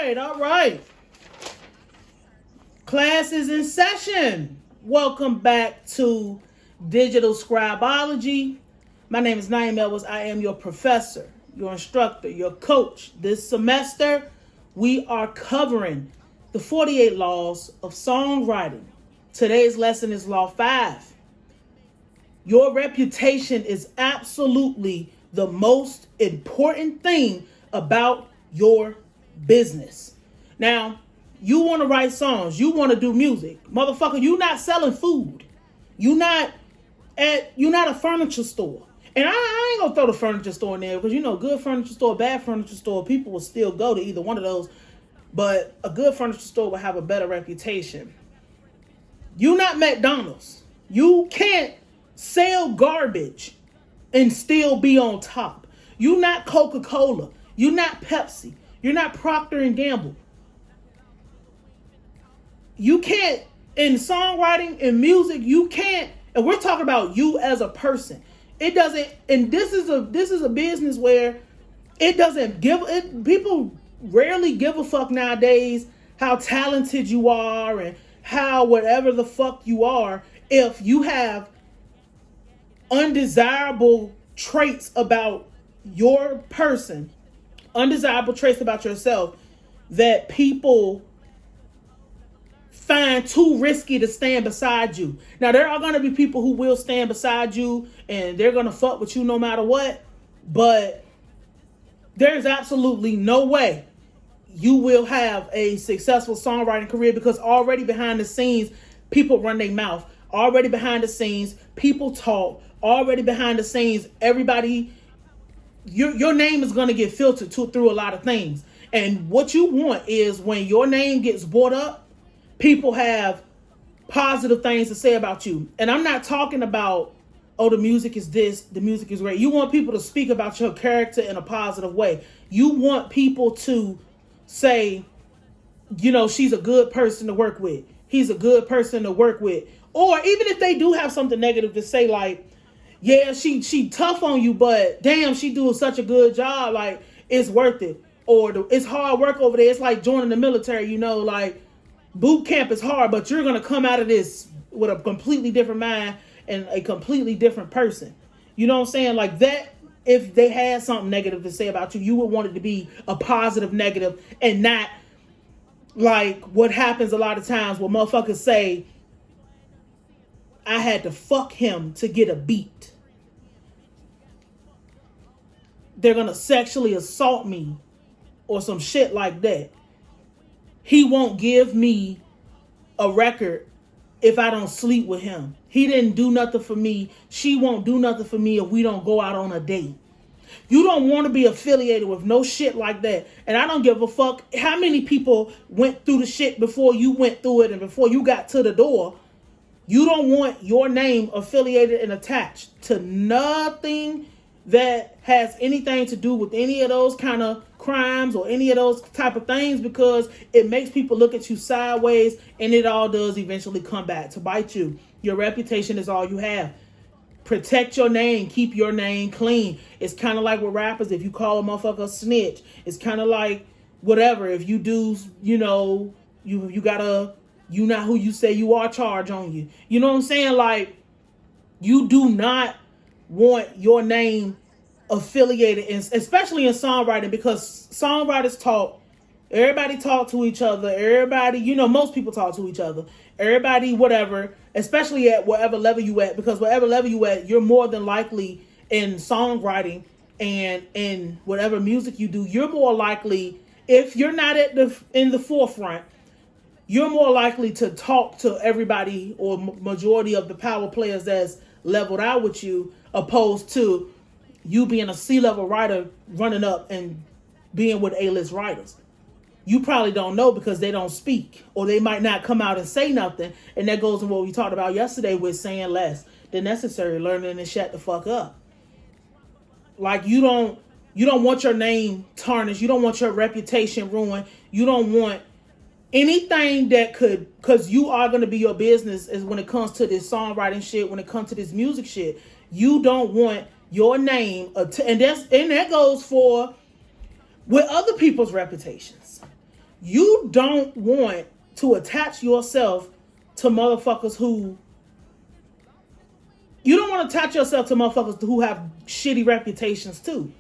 All right. Class is in session. Welcome back to Digital Scribeology. My name is Nayim. I am your professor, your instructor, your coach. This semester, we are covering the 48 laws of songwriting. Today's lesson is Law 5. Your reputation is absolutely the most important thing about your business. Now, you want to write songs. You want to do music. Motherfucker, you not selling food. You not a furniture store. And I ain't gonna throw the furniture store in there because, good furniture store, bad furniture store, people will still go to either one of those. But a good furniture store will have a better reputation. You not McDonald's. You can't sell garbage and still be on top. You not Coca-Cola. You not Pepsi. You're not Procter and Gamble. You can't, in songwriting and music, you can't, and we're talking about you as a person. It doesn't, and this is a business where it doesn't people rarely give a fuck nowadays how talented you are and how whatever the fuck you are if you have undesirable traits about your person, undesirable traits about yourself that people find too risky to stand beside you. Now, there are going to be people who will stand beside you and they're going to fuck with you no matter what, but there's absolutely no way you will have a successful songwriting career because already behind the scenes, people run their mouth. Already behind the scenes, people talk. Already behind the scenes, everybody, your name is going to get filtered through a lot of things. And what you want is when your name gets brought up, people have positive things to say about you. And I'm not talking about, oh, the music is this, the music is great. You want people to speak about your character in a positive way. You want people to say, she's a good person to work with. He's a good person to work with. Or even if they do have something negative to say, like, yeah, she tough on you, but damn, she doing such a good job. Like, it's worth it. Or it's hard work over there. It's like joining the military, like boot camp is hard, but you're going to come out of this with a completely different mind and a completely different person. You know what I'm saying? Like that, if they had something negative to say about you, you would want it to be a positive negative and not like what happens a lot of times where motherfuckers say, I had to fuck him to get a beat. They're going to sexually assault me or some shit like that. He won't give me a record if I don't sleep with him. He didn't do nothing for me. She won't do nothing for me if we don't go out on a date. You don't want to be affiliated with no shit like that. And I don't give a fuck how many people went through the shit before you went through it and before you got to the door. You don't want your name affiliated and attached to nothing that has anything to do with any of those kind of crimes or any of those type of things because it makes people look at you sideways and it all does eventually come back to bite you. Your reputation is all you have. Protect your name. Keep your name clean. It's kind of like with rappers. If you call a motherfucker a snitch, it's kind of like whatever. If you do, you gotta, you not who you say you are, charge on you. You know what I'm saying? Like, you do not want your name affiliated, especially in songwriting, because songwriters talk. Everybody talk to each other. Everybody, most people talk to each other. Everybody, whatever, especially at whatever level you at, because whatever level you at, you're more than likely in songwriting and in whatever music you do, you're more likely, if you're not in the forefront, you're more likely to talk to everybody or majority of the power players that's leveled out with you, opposed to you being a C-level writer running up and being with A-list writers. You probably don't know because they don't speak, or they might not come out and say nothing. And that goes to what we talked about yesterday with saying less than necessary, learning to shut the fuck up. Like, you don't want your name tarnished. You don't want your reputation ruined. You don't want anything that could, because you are going to be your business is when it comes to this songwriting shit, when it comes to this music shit. You don't want your name, and that goes for with other people's reputations. You don't want to attach yourself to motherfuckers who... You don't want to attach yourself to motherfuckers who have shitty reputations too.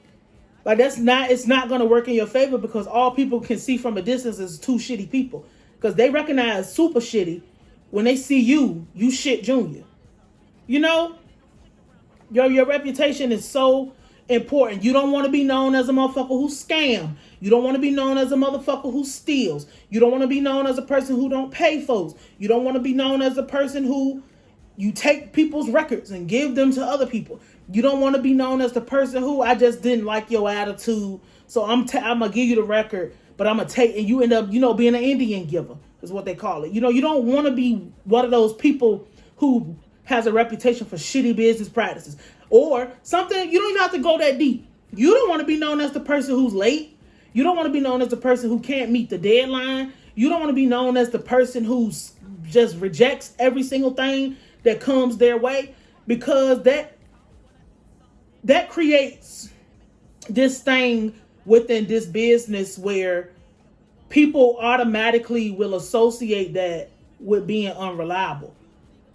Like it's not going to work in your favor, because all people can see from a distance is two shitty people. Because they recognize super shitty when they see you shit junior. You know? Your reputation is so important. You don't want to be known as a motherfucker who scam. You don't want to be known as a motherfucker who steals. You don't want to be known as a person who don't pay folks. You don't want to be known as a person who you take people's records and give them to other people. You don't want to be known as the person who, I just didn't like your attitude, so I'm gonna give you the record, but I'm gonna take, and you end up, being an Indian giver is what they call it. You don't want to be one of those people who has a reputation for shitty business practices or something. You don't even have to go that deep. You don't want to be known as the person who's late. You don't want to be known as the person who can't meet the deadline. You don't want to be known as the person who's just rejects every single thing that comes their way, because that creates this thing within this business where people automatically will associate that with being unreliable.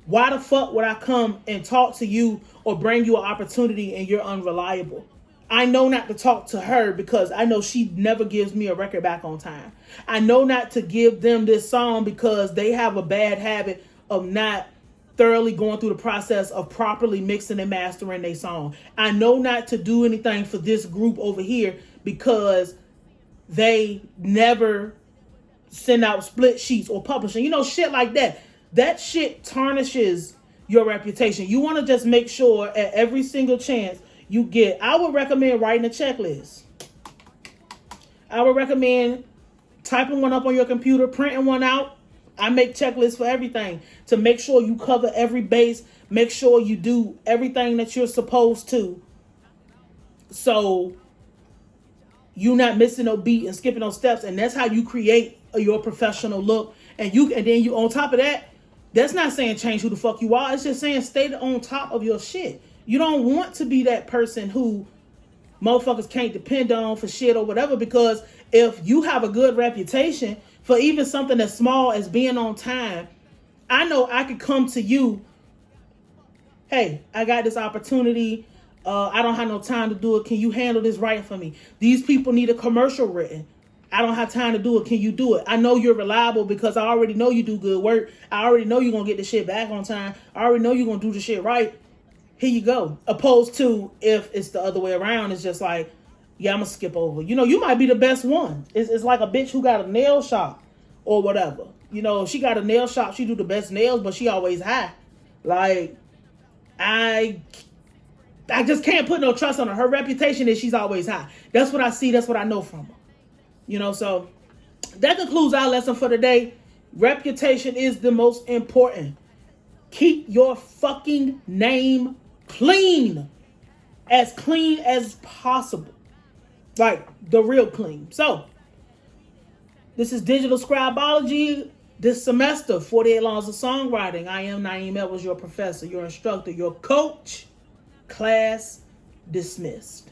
Why the fuck would I come and talk to you or bring you an opportunity and you're unreliable? I know not to talk to her because I know she never gives me a record back on time. I know not to give them this song because they have a bad habit of not thoroughly going through the process of properly mixing and mastering their song. I know not to do anything for this group over here because they never send out split sheets or publishing, shit like that. That shit tarnishes your reputation. You want to just make sure at every single chance you get. I would recommend writing a checklist. I would recommend typing one up on your computer, printing one out. I make checklists for everything to make sure you cover every base. Make sure you do everything that you're supposed to, so you're not missing no beat and skipping no steps. And that's how you create your professional look. And then you on top of that, that's not saying change who the fuck you are. It's just saying stay on top of your shit. You don't want to be that person who motherfuckers can't depend on for shit or whatever, because if you have a good reputation for even something as small as being on time, I know I could come to you. Hey, I got this opportunity. I don't have no time to do it. Can you handle this writing for me? These people need a commercial written. I don't have time to do it. Can you do it? I know you're reliable because I already know you do good work. I already know you're going to get the shit back on time. I already know you're going to do the shit right. Here you go. Opposed to if it's the other way around, it's just like, yeah, I'm going to skip over. You might be the best one. It's like a bitch who got a nail shop or whatever. She got a nail shop. She do the best nails, but she always high. Like, I just can't put no trust on her. Her reputation is she's always high. That's what I see. That's what I know from her. So that concludes our lesson for today. Reputation is the most important. Keep your fucking name clean as possible. Like the real clean. So this is Digital Scribeology. This semester, 48 Laws of Songwriting. I am Nayim Edwards, your professor, your instructor, your coach. Class dismissed.